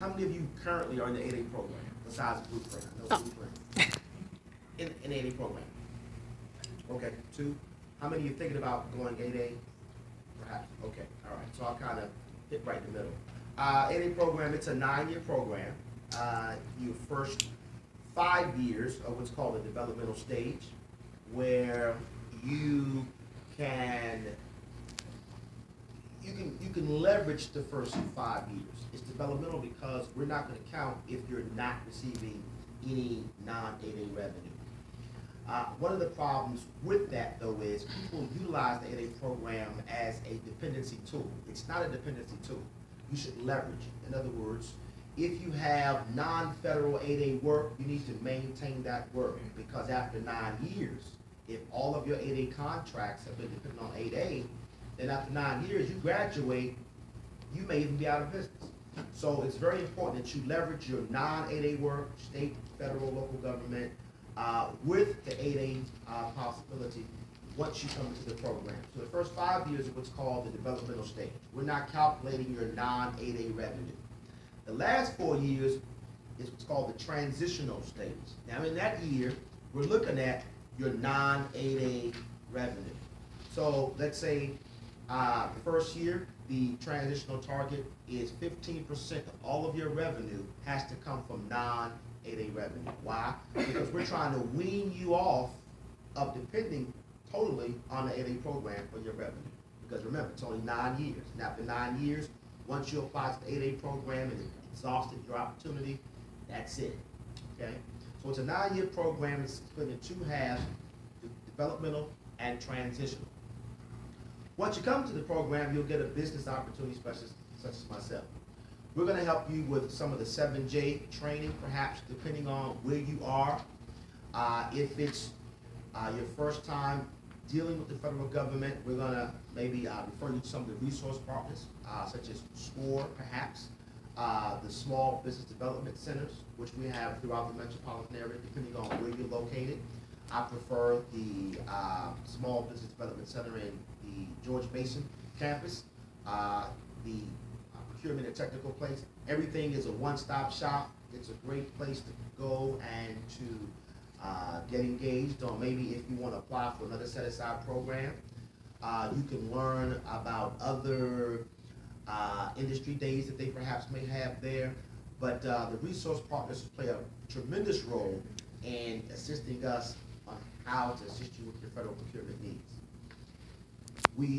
How many of you currently are in the 8A program besides Blueprint? I know Blueprint. In the 8A program. Okay, 2. How many of you thinking about going 8A? Perhaps. Okay, all right. So I'll kind of hit right in the middle. 8A program, it's a 9-year program. Your first 5 years of what's called the developmental stage, where you can leverage the first 5 years. It's developmental because we're not going to count if you're not receiving any non-8A revenue. One of the problems with that, though, is people utilize the 8A program as a dependency tool. It's not a dependency tool. You should leverage it. In other words, if you have non-federal 8A work, you need to maintain that work, because after 9 years, if all of your 8A contracts have been dependent on 8A, then after 9 years, you graduate, you may even be out of business. So it's very important that you leverage your non-8A work, state, federal, local government, with the 8A possibility once you come into the program. So the first 5 years is what's called the developmental stage. We're not calculating your non-8A revenue. The last 4 years is what's called the transitional stage. Now in that year, we're looking at your non-8A revenue. So let's say the first year, the transitional target is 15% of all of your revenue has to come from non-8A revenue. Why? Because we're trying to wean you off of depending totally on the 8A program for your revenue. Because remember, it's only 9 years. And after 9 years, once you apply to the 8A program and exhausted your opportunity, that's it. Okay? So it's a 9-year program. It's split in 2 halves, developmental and transitional. Once you come to the program, you'll get a business opportunity specialist such as myself. We're going to help you with some of the 7J training, perhaps depending on where you are. If it's your first time dealing with the federal government, we're going to maybe refer you to some of the resource partners, such as SCORE, perhaps, the Small Business Development Centers, which we have throughout the metropolitan area, depending on where you're located. I prefer the Small Business Development Center in the George Mason campus, the procurement and technical place. Everything is a one-stop shop. It's a great place to go and to get engaged on. Maybe if you want to apply for another set-aside program, you can learn about other industry days that they perhaps may have there. But the resource partners play a tremendous role in assisting us on how to assist you with your federal procurement needs. We